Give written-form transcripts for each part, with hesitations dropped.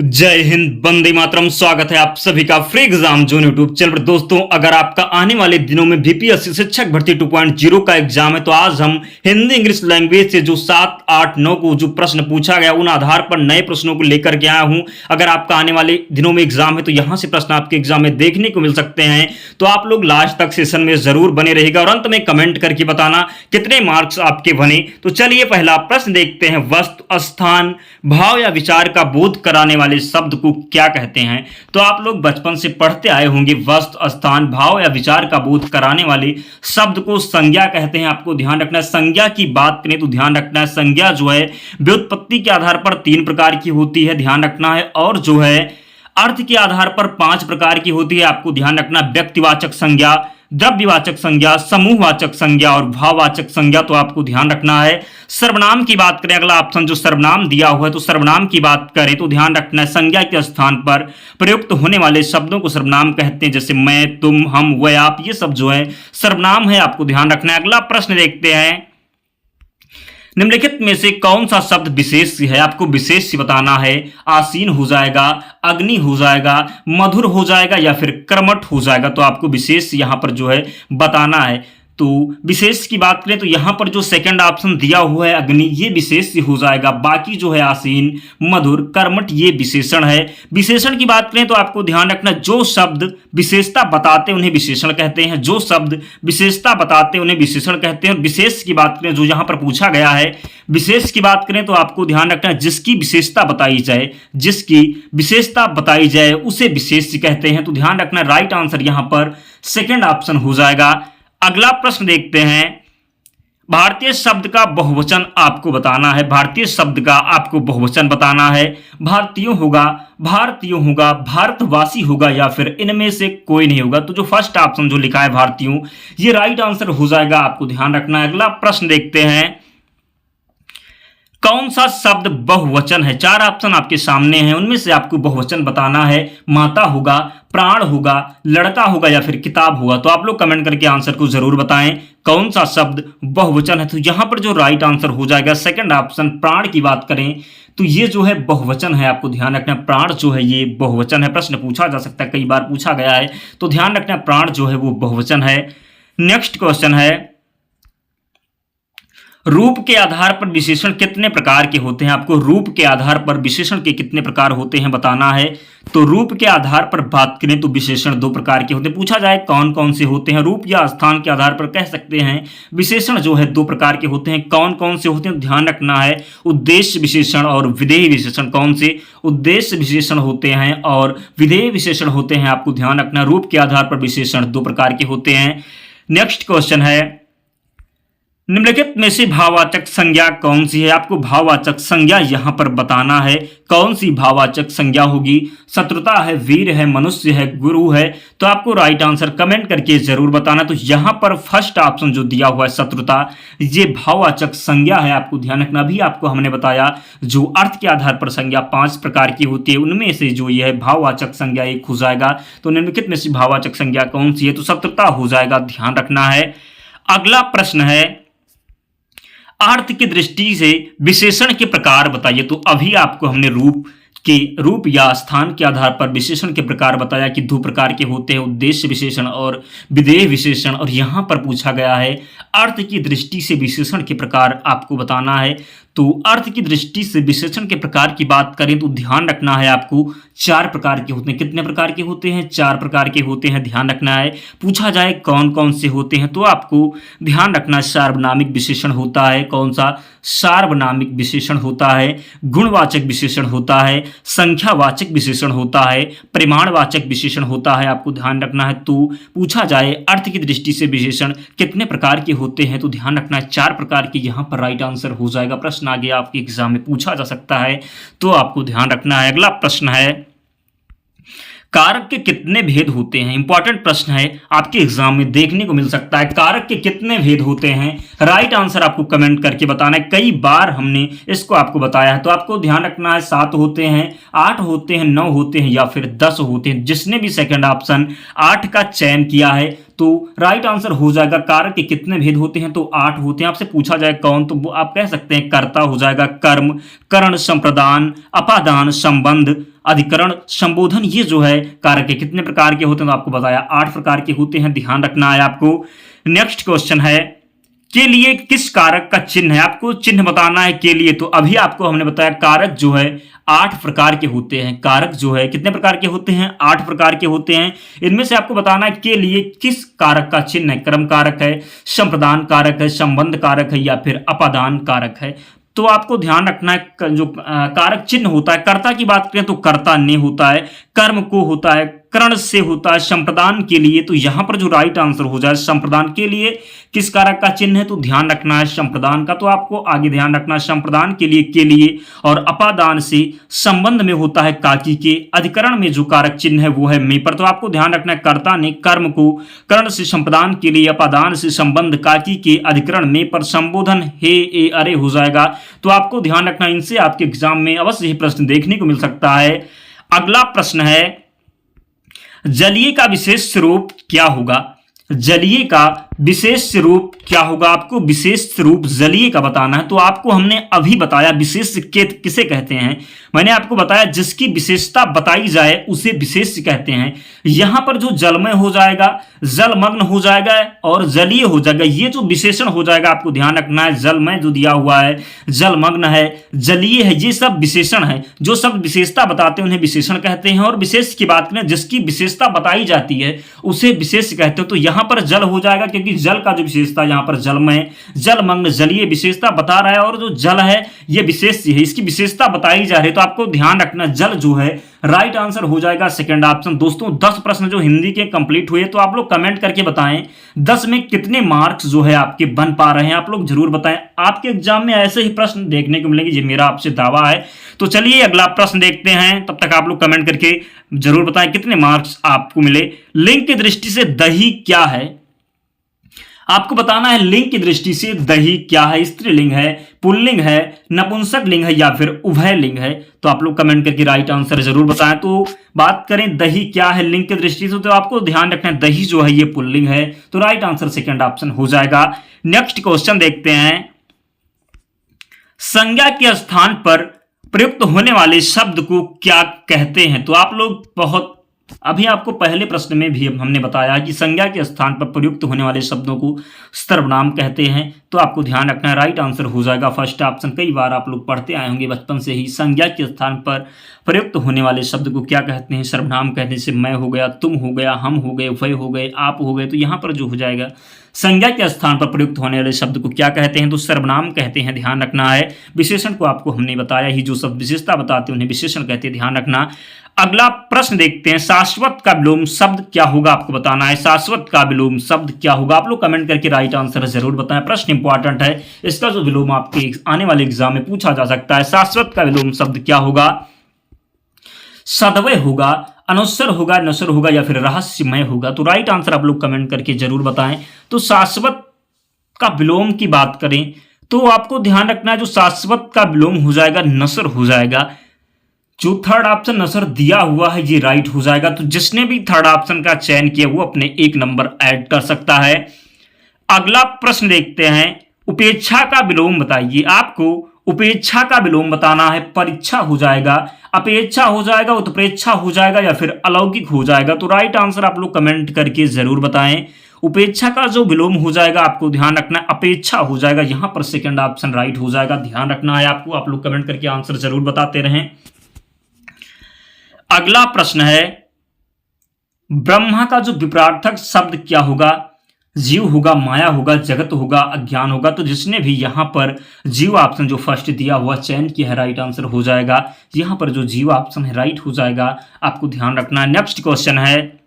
जय हिंद, वंदे मातरम। स्वागत है आप सभी का free exam zone YouTube channel पर। दोस्तों, अगर आपका आने वाले दिनों में बीपीएससी शिक्षक भर्ती 2.0 का एग्जाम है तो आज हम हिंदी इंग्लिश लैंग्वेज से जो 7, 8, 9 को जो प्रश्न पूछा गया उन आधार पर नए प्रश्नों को लेकर के आया हूं। अगर आपका आने वाले दिनों में एग्जाम है तो यहां से प्रश्न आपके एग्जाम में देखने को मिल सकते हैं, तो आप लोग लास्ट तक सेशन में जरूर बने रहेगा और अंत में कमेंट करके बताना कितने मार्क्स आपके बने। तो चलिए पहला प्रश्न देखते हैं। वस्तु, स्थान, भाव या विचार का बोध कराने वाले शब्द को क्या कहते हैं? तो आप लोग बचपन से पढ़ते आए होंगे, वस्तु, स्थान, भाव या विचार का बोध कराने वाले शब्द को संज्ञा कहते हैं। आपको ध्यान रखना है, संज्ञा की बात करें तो ध्यान रखना है संज्ञा जो है व्युत्पत्ति के आधार पर 3 प्रकार की होती है, ध्यान रखना है। और जो है अर्थ के आधार पर 5 प्रकार की होती है, आपको ध्यान रखना। व्यक्तिवाचक संज्ञा, द्रव्यवाचक संज्ञा, समूहवाचक संज्ञा और भाववाचक संज्ञा, तो आपको ध्यान रखना है। सर्वनाम की बात करें, अगला ऑप्शन जो सर्वनाम दिया हुआ है, तो सर्वनाम की बात करें तो ध्यान रखना है संज्ञा के स्थान पर प्रयुक्त होने वाले शब्दों को सर्वनाम कहते हैं, जैसे मैं, तुम, हम, वह, आप, ये सब जो है सर्वनाम है, आपको ध्यान रखना है। अगला प्रश्न देखते हैं। निम्नलिखित में से कौन सा शब्द विशेष है? आपको विशेष बताना है। आसीन हो जाएगा, अग्नि हो जाएगा, मधुर हो जाएगा या फिर कर्मठ हो जाएगा, तो आपको विशेष यहां पर जो है बताना है। तो विशेष की बात करें तो यहां पर जो सेकंड ऑप्शन दिया हुआ है अग्नि, ये विशेष हो जाएगा। बाकी जो है आसीन, मधुर, कर्मठ, ये विशेषण है। विशेषण की बात करें तो आपको ध्यान रखना, जो शब्द विशेषता बताते उन्हें विशेषण कहते हैं, जो शब्द विशेषता बताते उन्हें विशेषण कहते हैं। और विशेष की बात करें जो यहां पर पूछा गया है, विशेष की बात करें तो आपको ध्यान रखना, जिसकी विशेषता बताई जाए, जिसकी विशेषता बताई जाए उसे विशेष कहते हैं। तो ध्यान रखना, राइट आंसर यहां पर सेकंड ऑप्शन हो जाएगा। अगला प्रश्न देखते हैं। भारतीय शब्द का बहुवचन आपको बताना है। भारतीय शब्द का आपको बहुवचन बताना है। भारतीयों होगा, भारतीयों होगा, भारतवासी होगा या फिर इनमें से कोई नहीं होगा। तो जो फर्स्ट ऑप्शन जो लिखा है भारतीयों, ये राइट आंसर हो जाएगा, आपको ध्यान रखना है। अगला प्रश्न देखते हैं। कौन सा शब्द बहुवचन है? 4 ऑप्शन आपके सामने हैं, उनमें से आपको बहुवचन बताना है। माता होगा, प्राण होगा, लड़का होगा या फिर किताब होगा। तो आप लोग कमेंट करके आंसर को जरूर बताएं, कौन सा शब्द बहुवचन है। तो यहां पर जो राइट आंसर हो जाएगा सेकंड ऑप्शन। प्राण की बात करें तो ये जो है बहुवचन है, आपको ध्यान रखना। प्राण जो है ये बहुवचन है। प्रश्न पूछा जा सकता है, कई बार पूछा गया है, तो ध्यान रखना प्राण जो है वो बहुवचन है। नेक्स्ट क्वेश्चन है। रूप के आधार पर विशेषण कितने प्रकार के होते हैं? आपको रूप के आधार पर विशेषण के कितने प्रकार होते हैं बताना है। तो रूप के आधार पर बात करें तो विशेषण 2 प्रकार के होते हैं। पूछा जाए कौन कौन से होते हैं, रूप या स्थान के आधार पर कह सकते हैं विशेषण जो है 2 प्रकार के होते हैं। कौन कौन से होते हैं? ध्यान रखना है, उद्देश्य विशेषण और विधेय विशेषण। कौन से? उद्देश्य विशेषण होते हैं और विधेय विशेषण होते हैं, आपको ध्यान रखना। रूप के आधार पर विशेषण 2 प्रकार के होते हैं। नेक्स्ट क्वेश्चन है। निम्नलिखित में से भाववाचक संज्ञा कौन सी है? आपको भाववाचक संज्ञा यहां पर बताना है। कौन सी भाववाचक संज्ञा होगी? शत्रुता है, वीर है, मनुष्य है, गुरु है। तो आपको राइट आंसर कमेंट करके जरूर बताना। तो यहां पर फर्स्ट ऑप्शन जो दिया हुआ है शत्रुता, ये भाववाचक संज्ञा है, आपको ध्यान रखना। अभी आपको हमने बताया जो अर्थ के आधार पर संज्ञा 5 प्रकार की होती है, उनमें से जो ये है भाववाचक संज्ञा एक हो जाएगा। तो निम्नलिखित में से भाववाचक संज्ञा कौन सी है? तो शत्रुता हो जाएगा, ध्यान रखना है। अगला प्रश्न है। अर्थ की दृष्टि से विशेषण के प्रकार बताइए। तो अभी आपको हमने रूप या स्थान के आधार पर विशेषण के प्रकार बताया कि 2 प्रकार के होते हैं, उद्देश्य विशेषण और विधेय विशेषण। और यहां पर पूछा गया है अर्थ की दृष्टि से विशेषण के प्रकार आपको बताना है। तो अर्थ की दृष्टि से विशेषण के प्रकार की बात करें तो ध्यान रखना है, आपको 4 प्रकार के होते हैं। कितने प्रकार के होते हैं? 4 प्रकार के होते हैं, ध्यान रखना है। पूछा जाए कौन कौन से होते हैं तो आपको ध्यान रखना, सार्वनामिक विशेषण होता है। कौन सा? सार्वनामिक विशेषण होता है, गुणवाचक विशेषण होता है, संख्यावाचक विशेषण होता है, परिमाणवाचक विशेषण होता है, आपको ध्यान रखना है। तो पूछा जाए अर्थ की दृष्टि से विशेषण कितने प्रकार के होते हैं तो ध्यान रखना है 4 प्रकार के, यहां पर राइट आंसर हो जाएगा। प्रश्न आगे आपके एग्जाम में पूछा जा सकता है, तो आपको ध्यान रखना है। अगला प्रश्न है। कारक के कितने भेद होते हैं? इंपॉर्टेंट प्रश्न है, आपके एग्जाम में देखने को मिल सकता है। कारक के कितने भेद होते हैं? राइट आंसर आपको कमेंट करके बताना है। कई बार हमने इसको आपको बताया है, तो आपको ध्यान रखना है 7 होते हैं, 8 होते हैं, 9 होते हैं या फिर 10 होते हैं। जिसने भी सेकंड ऑप्शन 8 का चयन किया है तो राइट आंसर हो जाएगा कारक के कितने भेद होते हैं, तो 8 होते हैं। आपसे पूछा जाए कौन, तो आप कह सकते हैं कर्ता हो जाएगा, कर्म, करण, संप्रदान, अपादान, संबंध, अधिकरण, संबोधन। ये जो है कारक के कितने प्रकार के होते हैं, तो आपको बताया 8 प्रकार के होते हैं, ध्यान रखना है आपको। नेक्स्ट क्वेश्चन है के लिए किस कारक का चिन्ह है, आपको चिन्ह बताना है के लिए। तो अभी आपको हमने बताया कारक जो है 8 प्रकार के होते हैं। कारक जो है कितने प्रकार के होते हैं, 8 प्रकार के होते हैं। इनमें से आपको बताना है के लिए किस कारक का चिन्ह है, क्रम कारक है, संप्रदान कारक है, संबंध कारक है या फिर अपादान कारक है। तो आपको ध्यान रखना है जो कारक चिन्ह होता है, कर्ता की बात करें तो कर्ता ने होता है, कर्म को होता है, करण से होता है, संप्रदान के लिए। तो यहां पर जो राइट आंसर हो जाए संप्रदान के लिए किस कारक का चिन्ह है, तो ध्यान रखना है संप्रदान का। तो आपको आगे ध्यान रखना है संप्रदान के लिए और अपादान से संबंध में होता है काकी के, अधिकरण में जो कारक चिन्ह है वो है में पर। तो आपको ध्यान रखना है कर्ता ने कर्म को करण से संप्रदान के लिए, अपादान से संबंध, काकी के, अधिकरण में पर, संबोधन हे ए अरे हो जाएगा। तो आपको ध्यान रखना, इनसे आपके एग्जाम में अवश्य ही प्रश्न देखने को मिल सकता है। अगला प्रश्न है जलीय का विशेष रूप क्या होगा, जलीय का विशेष रूप क्या होगा, आपको विशेष रूप जलीय का बताना है। तो आपको हमने अभी बताया विशेष किसे कहते हैं, मैंने आपको बताया जिसकी विशेषता बताई जाए उसे विशेष कहते हैं। यहां पर जो जलमय हो जाएगा, जलमग्न हो जाएगा और जलीय हो जाएगा, ये जो विशेषण हो जाएगा आपको ध्यान रखना है। जलमय जो दिया हुआ है, जलमग्न है, जलीय है, ये सब विशेषण है। जो सब विशेषता बताते हैं उन्हें विशेषण कहते हैं। और विशेष की बात करें जिसकी विशेषता बताई जाती है उसे विशेष कहते हैं। तो यहां पर जल हो जाएगा क्योंकि जल का जो विशेषता यहां पर जलमय, जलमग्न, जलीय विशेषता बता रहा है और जो जल है ये विशेष है, इसकी विशेषता बताई जा रही है। तो आपको ध्यान रखना जल जो है राइट आंसर हो जाएगा सेकंड ऑप्शन। दोस्तों 10 प्रश्न जो हिंदी के कंप्लीट हुए, तो आप लोग कमेंट करके बताएं 10 में कितने मार्क्स जो है आपके बन पा रहे हैं, आप लोग जरूर बताएं। आपके एग्जाम में ऐसे ही प्रश्न देखने को मिलेंगे, ये मेरा आपसे दावा है। तो चलिए अगला प्रश्न देखते हैं, तब तक आप लोग कमेंट करके जरूर बताएं कितने मार्क्स आपको मिले। लिंग की दृष्टि से दही क्या है, आपको बताना है लिंग की दृष्टि से दही क्या है, स्त्रीलिंग है, पुल्लिंग है, नपुंसक लिंग है या फिर उभय लिंग है। तो आप लोग कमेंट करके राइट आंसर जरूर बताएं। तो बात करें दही क्या है लिंग की दृष्टि से, तो आपको ध्यान रखना है दही जो है ये पुल्लिंग है। तो राइट आंसर सेकंड ऑप्शन हो जाएगा। नेक्स्ट क्वेश्चन देखते हैं, संज्ञा के स्थान पर प्रयुक्त होने वाले शब्द को क्या कहते हैं। तो आप लोग बहुत अभी आपको पहले प्रश्न में भी हमने बताया कि संज्ञा के स्थान पर प्रयुक्त होने वाले शब्दों को सर्वनाम कहते हैं। तो आपको ध्यान रखना है राइट आंसर हो जाएगा फर्स्ट ऑप्शन। कई बार आप लोग पढ़ते आए होंगे बचपन से ही, संज्ञा के स्थान पर प्रयुक्त होने वाले शब्द को क्या कहते हैं, सर्वनाम कहते हैं। जैसे मैं हो गया, तुम हो गया, हम हो गए, वह हो गए, आप हो गए। तो यहाँ पर जो हो जाएगा संज्ञा के स्थान पर प्रयुक्त होने वाले शब्द को क्या कहते हैं, तो सर्वनाम कहते हैं, ध्यान रखना है। विशेषण को आपको हमने बताया ही, जो सब विशेषता बताते हैं उन्हें विशेषण कहते हैं, ध्यान रखना। अगला प्रश्न देखते हैं, शाश्वत का विलोम शब्द क्या होगा, आपको बताना है शाश्वत का विलोम शब्द क्या होगा। आप लोग कमेंट करके राइट आंसर जरूर बताएं, प्रश्न इंपॉर्टेंट है, इसका जो विलोम आपके आने वाले एग्जाम में पूछा जा सकता है। शाश्वत का विलोम शब्द क्या होगा, सदवय होगा, अनुस्वर होगा, नस्वर होगा या फिर रहस्यमय होगा। तो राइट आंसर आप लोग कमेंट करके जरूर बताएं। तो शाश्वत का विलोम की बात करें तो आपको ध्यान रखना है जो शाश्वत का विलोम हो जाएगा नस्वर हो जाएगा। जो थर्ड ऑप्शन नस्वर दिया हुआ है ये राइट हो जाएगा। तो जिसने भी थर्ड ऑप्शन का चयन किया वो अपने 1 नंबर ऐड कर सकता है। अगला प्रश्न देखते हैं, उपेक्षा का विलोम बताइए। आपको उपेक्षा का विलोम बताना है, परीक्षा हो जाएगा, अपेक्षा हो जाएगा, उत्प्रेक्षा हो जाएगा या फिर अलौकिक हो जाएगा। तो राइट आंसर आप लोग कमेंट करके जरूर बताएं। उपेक्षा का जो विलोम हो जाएगा आपको ध्यान रखना है अपेक्षा हो जाएगा, यहां पर सेकंड ऑप्शन राइट हो जाएगा, ध्यान रखना है आपको। आप लोग कमेंट करके आंसर जरूर बताते रहें। अगला प्रश्न है, ब्रह्मा का जो विपरार्थक शब्द क्या होगा, जीव होगा, माया होगा, जगत होगा, अज्ञान होगा। तो जिसने भी यहां पर जीव ऑप्शन जो फर्स्ट दिया हुआ चयन किया है राइट आंसर हो जाएगा। यहां पर जो जीव ऑप्शन है राइट हो जाएगा, आपको ध्यान रखना है। नेक्स्ट क्वेश्चन है,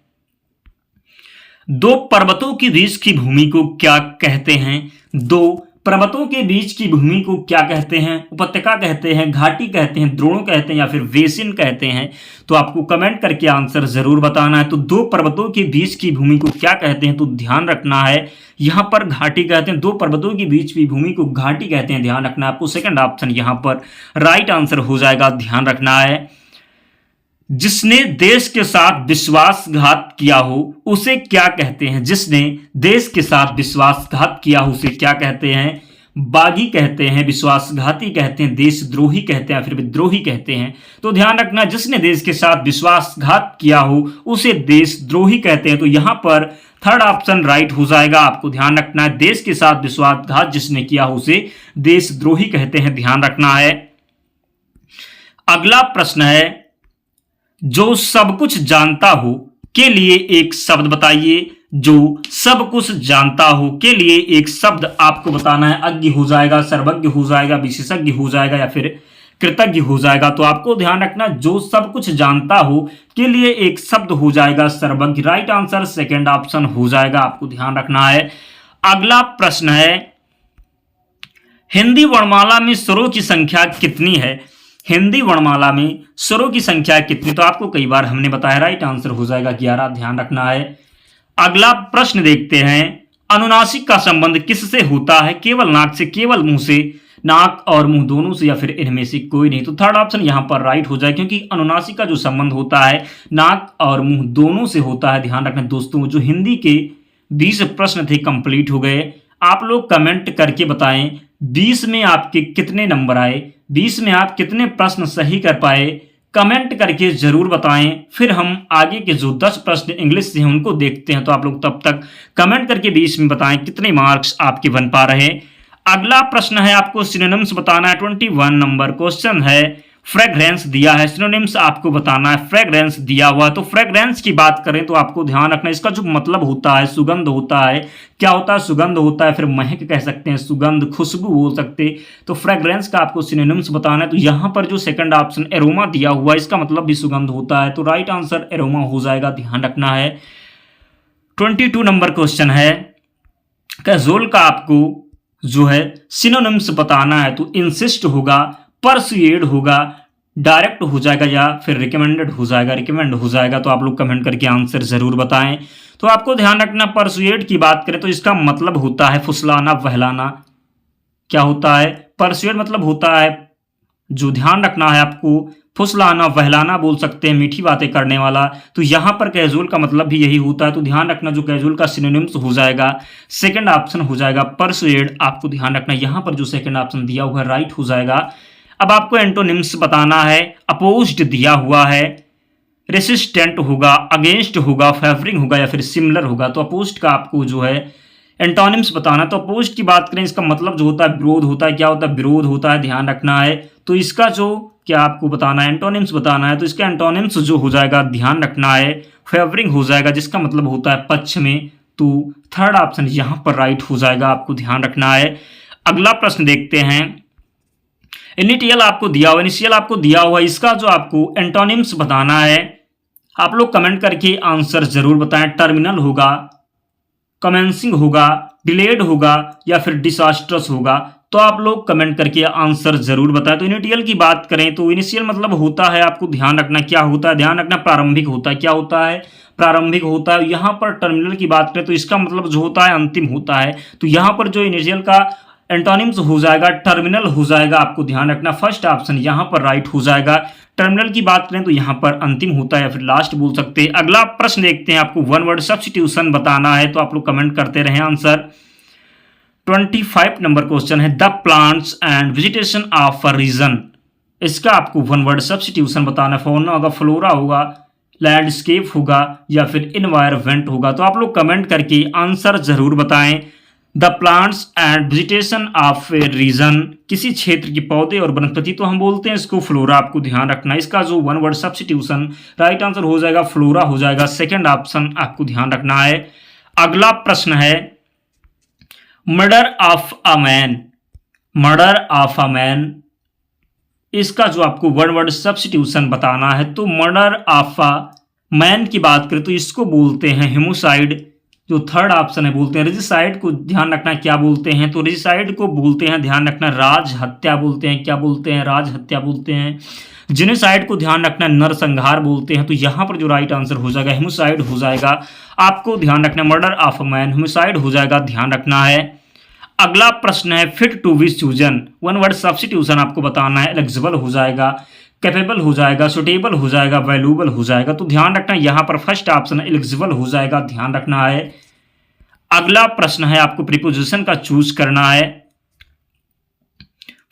2 पर्वतों के बीच की भूमि को क्या कहते हैं। 2 पर्वतों के बीच की भूमि को क्या कहते हैं, उपत्यका कहते हैं, घाटी कहते हैं, द्रोण कहते हैं या फिर बेसिन कहते हैं। तो आपको कमेंट करके आंसर जरूर बताना है। तो 2 पर्वतों के बीच की भूमि को क्या कहते हैं, तो ध्यान रखना है यहां पर घाटी कहते हैं। 2 पर्वतों के बीच की भूमि को घाटी कहते हैं, ध्यान रखना है आपको। सेकंड ऑप्शन यहां पर राइट आंसर हो जाएगा, ध्यान रखना है। जिसने देश के साथ विश्वासघात किया हो उसे क्या कहते हैं? जिसने देश के साथ विश्वासघात किया हो उसे क्या कहते हैं? बागी कहते हैं, विश्वासघाती कहते हैं, देशद्रोही कहते हैं, फिर विद्रोही कहते हैं। तो ध्यान रखना, जिसने देश के साथ विश्वासघात किया हो उसे देशद्रोही कहते हैं। तो यहां पर थर्ड ऑप्शन राइट हो जाएगा। आपको ध्यान रखना है, देश के साथ विश्वासघात जिसने किया हो उसे देशद्रोही कहते हैं, ध्यान रखना है। अगला प्रश्न है, जो सब कुछ जानता हो के लिए एक शब्द बताइए। जो सब कुछ जानता हो के लिए एक शब्द आपको बताना है। अज्ञ हो जाएगा, सर्वज्ञ हो जाएगा, विशेषज्ञ हो जाएगा या फिर कृतज्ञ हो जाएगा। तो आपको ध्यान रखना, जो सब कुछ जानता हो के लिए एक शब्द हो जाएगा सर्वज्ञ। राइट आंसर सेकंड ऑप्शन हो जाएगा, आपको ध्यान रखना है। अगला प्रश्न है, हिंदी वर्णमाला में स्वरों की संख्या कितनी है? हिंदी वर्णमाला में स्वरों की संख्या कितनी? तो आपको कई बार हमने बताया, राइट आंसर हो जाएगा 11, ध्यान रखना है। अगला प्रश्न देखते हैं, अनुनासिक का संबंध किससे होता है? केवल नाक से, केवल मुंह से, नाक और मुंह दोनों से, या फिर इनमें से कोई नहीं? तो थर्ड ऑप्शन यहां पर राइट हो जाए, क्योंकि अनुनासिक का जो संबंध होता है नाक और मुंह दोनों से होता है। ध्यान रखना दोस्तों, जो हिंदी के 20 प्रश्न थे कंप्लीट हो गए। आप लोग कमेंट करके बताएं 20 में आपके कितने नंबर आए, 20 में आप कितने प्रश्न सही कर पाए, कमेंट करके जरूर बताएं। फिर हम आगे के जो 10 प्रश्न इंग्लिश से हैं उनको देखते हैं। तो आप लोग तब तक कमेंट करके 20 में बताएं कितने मार्क्स आपके बन पा रहे हैं। अगला प्रश्न है, आपको सिनोनिम्स बताना है। 21 नंबर क्वेश्चन है, फ्रेग्रेंस दिया है, सिनोनिम्स आपको बताना है। फ्रेग्रेंस दिया हुआ, तो फ्रेग्रेंस की बात करें तो आपको ध्यान रखना, इसका जो मतलब होता है सुगंध होता है। क्या होता है? सुगंध होता है, फिर महक कह सकते हैं, सुगंध, खुशबू बोल सकते। तो फ्रेग्रेंस का आपको सिनोनिम्स बताना है। तो यहां पर जो सेकंड ऑप्शन एरोमा दिया हुआ, इसका मतलब भी सुगंध होता है। तो राइट आंसर एरोमा हो जाएगा, ध्यान रखना है। 22 नंबर क्वेश्चन है, कैजुअल का आपको जो है सिनोनिम्स बताना है। तो इंसिस्ट होगा, परसुएड होगा, डायरेक्ट हो जाएगा, या फिर रिकमेंडेड हो जाएगा, रिकमेंड हो जाएगा। तो आप लोग कमेंट करके आंसर जरूर बताएं। तो आपको ध्यान रखना, परसुएड की बात करें तो इसका मतलब होता है फुसलाना, बहलाना। क्या होता है? परसुएड मतलब होता है, जो ध्यान रखना है आपको, फुसलाना, बहलाना बोल सकते हैं, मीठी बातें करने वाला। तो यहां पर कैजुअल का मतलब भी यही होता है। तो ध्यान रखना, जो कैजुअल का सिनोनिम्स हो जाएगा सेकंड ऑप्शन हो जाएगा परसुएड। आपको ध्यान रखना, यहां पर जो सेकंड ऑप्शन दिया हुआ है राइट हो जाएगा। अब आपको एंटोनिम्स बताना है। अपोज्ड दिया हुआ है, रेसिस्टेंट होगा, अगेंस्ट होगा, फेवरिंग होगा, या फिर सिमिलर होगा। तो अपोज्ड का आपको जो है एंटोनिम्स बताना। तो अपोज्ड की बात करें, इसका मतलब जो होता है विरोध होता है। क्या होता है? विरोध होता है, ध्यान रखना है। तो इसका जो क्या आपको बताना है, एंटोनिम्स बताना है। तो इसका एंटोनिम्स जो हो जाएगा, ध्यान रखना है, फेवरिंग हो जाएगा, जिसका मतलब होता है पक्ष में। तो थर्ड ऑप्शन यहां पर राइट हो जाएगा, आपको ध्यान रखना है। अगला प्रश्न देखते हैं, इनिशियल आपको दिया हुआ, इनिशियल आपको दिया हुआ, इसका जो आपको एंटोनिम्स बताना है। आप लोग कमेंट करके आंसर जरूर बताएं। टर्मिनल होगा, कमेंसिंग होगा, डिलेड होगा, या फिर डिसास्ट्रस होगा। तो आप लोग कमेंट करके आंसर जरूर बताएं। तो इनिशियल की बात करें तो इनिशियल मतलब होता है, आपको ध्यान रखना क्या होता है, ध्यान रखना प्रारंभिक होता है। क्या होता है? प्रारंभिक होता है। यहां पर टर्मिनल की बात करें तो इसका मतलब जो होता है अंतिम होता है। तो यहां पर जो इनिशियल का एंटोनिम्स हो जाएगा टर्मिनल हो जाएगा, आपको ध्यान रखना। फर्स्ट ऑप्शन यहां पर राइट हो जाएगा। टर्मिनल की बात करें तो यहां पर अंतिम होता है, या फिर लास्ट बोल सकते हैं। अगला प्रश्न देखते हैं, आपको वन वर्ड सब्स्टिट्यूशन बताना है। तो आप लोग कमेंट करते रहें आंसर। 25 नंबर क्वेश्चन है, the plants and vegetation of a region. इसका आपको वन वर्ड सब्स्टिट्यूशन बताना है। फौना होगा, फ्लोरा होगा, लैंडस्केप होगा, या फिर इन्वायरमेंट होगा। तो आप लोग कमेंट करके आंसर जरूर बताएं। The plants and vegetation of a region, किसी क्षेत्र के पौधे और वनस्पति, तो हम बोलते हैं इसको फ्लोरा। आपको ध्यान रखना, इसका जो one word substitution right answer हो जाएगा फ्लोरा हो जाएगा, सेकंड ऑप्शन आपको ध्यान रखना है। अगला प्रश्न है, murder of a man, murder of a man, इसका जो आपको वन वर्ड सब्स्टिट्यूशन बताना है। तो मर्डर ऑफ अ मैन की बात करें तो इसको बोलते हैं हेमोसाइड। जो थर्ड ऑप्शन है बोलते हैं रेजिसाइड को, ध्यान रखना क्या बोलते हैं। तो रेजिसाइड को बोलते हैं, ध्यान रखना, राज हत्या बोलते हैं। क्या बोलते हैं? राज हत्या बोलते हैं। जेनोसाइड को ध्यान रखना नरसंहार बोलते हैं। तो यहां पर जो राइट आंसर हो जाएगा हेमोसाइड हो जाएगा। आपको ध्यान रखना, murder of a man homicide हो जाएगा, ध्यान रखना है। अगला प्रश्न है, fit to be chosen, one word substitution आपको बताना है। एलिजिबल हो जाएगा, कैपेबल हो जाएगा, सुटेबल हो जाएगा, वैल्यूएबल हो जाएगा। तो ध्यान रखना यहाँ पर फर्स्ट ऑप्शन एलिजिबल हो जाएगा, ध्यान रखना है। अगला प्रश्न है, आपको प्रीपोजिशन का चूज करना है।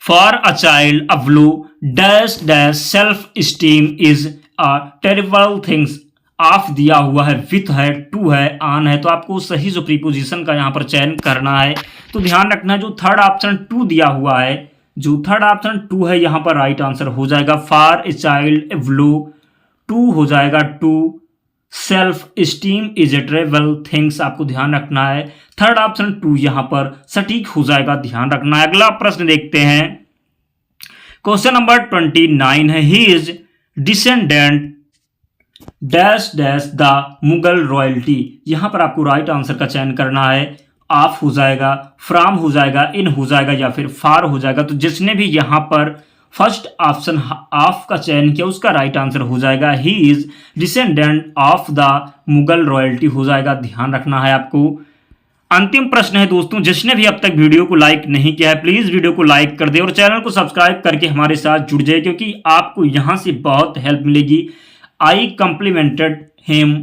For a child a blue dash dash self esteem is a terrible things. Of दिया हुआ है, विथ है, टू है, ऑन है, तो आपको सही जो प्रीपोजिशन का यहाँ पर चयन करना है। तो ध्यान रखना जो थर्ड ऑप्शन टू दिया हुआ है, जो थर्ड ऑप्शन टू है यहाँ पर राइट आंसर हो जाएगा। For a child a blue, two हो जाएगा two, self esteem is a treble things, आपको ध्यान रखना है। थर्ड ऑप्शन टू यहाँ पर सटीक हो जाएगा, ध्यान रखना है। अगला प्रश्न देखते हैं, क्वेश्चन नंबर 29 है। He is descendant dash dash the Mughal royalty. यहां पर आपको राइट आंसर का चयन करना है। ऑफ हो जाएगा, फ्रॉम हो जाएगा, इन हो जाएगा या फिर फार हो जाएगा। तो जिसने भी यहां पर फर्स्ट ऑप्शन ऑफ का चयन किया उसका राइट आंसर हो जाएगा। He is descendant of the Mughal royalty हो जाएगा, ध्यान रखना है आपको। अंतिम प्रश्न है दोस्तों, जिसने भी अब तक वीडियो को लाइक नहीं किया है प्लीज वीडियो को लाइक कर दे और चैनल को सब्सक्राइब करके हमारे साथ जुड़ जाए, क्योंकि आपको यहां से बहुत हेल्प मिलेगी। I complimented him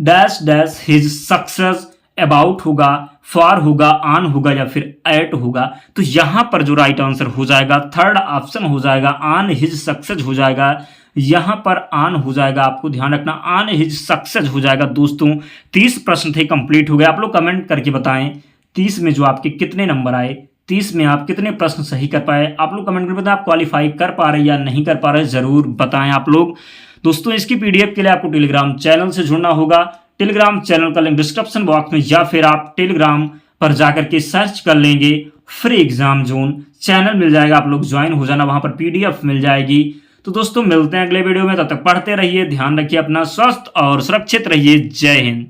dash dash his success, about होगा, फॉर होगा, ऑन होगा या फिर एट होगा। तो यहां पर जो राइट आंसर हो जाएगा थर्ड ऑप्शन हो जाएगा, ऑन हिज सक्सेस हो जाएगा। यहां पर ऑन हो जाएगा, आपको ध्यान रखना, ऑन हिज सक्सेस हो जाएगा। दोस्तों 30 प्रश्न थे, कंप्लीट हो गए। आप लोग कमेंट करके बताएं 30 में जो आपके कितने नंबर आए, 30 में आप कितने प्रश्न सही कर पाए। आप लोग कमेंट करके बताएं आप क्वालिफाई कर पा रहे या नहीं कर पा रहे, जरूर बताएं आप लोग। दोस्तों इसकी पीडीएफ के लिए आपको टेलीग्राम चैनल से जुड़ना होगा। टेलीग्राम चैनल का लिंक डिस्क्रिप्शन बॉक्स में या फिर आप टेलीग्राम पर जाकर के सर्च कर लेंगे फ्री एग्जाम जोन, चैनल मिल जाएगा, आप लोग ज्वाइन हो जाना, वहां पर पीडीएफ मिल जाएगी। तो दोस्तों मिलते हैं अगले वीडियो में, तब तक पढ़ते रहिए, ध्यान रखिए अपना, स्वस्थ और सुरक्षित रहिए। जय हिंद।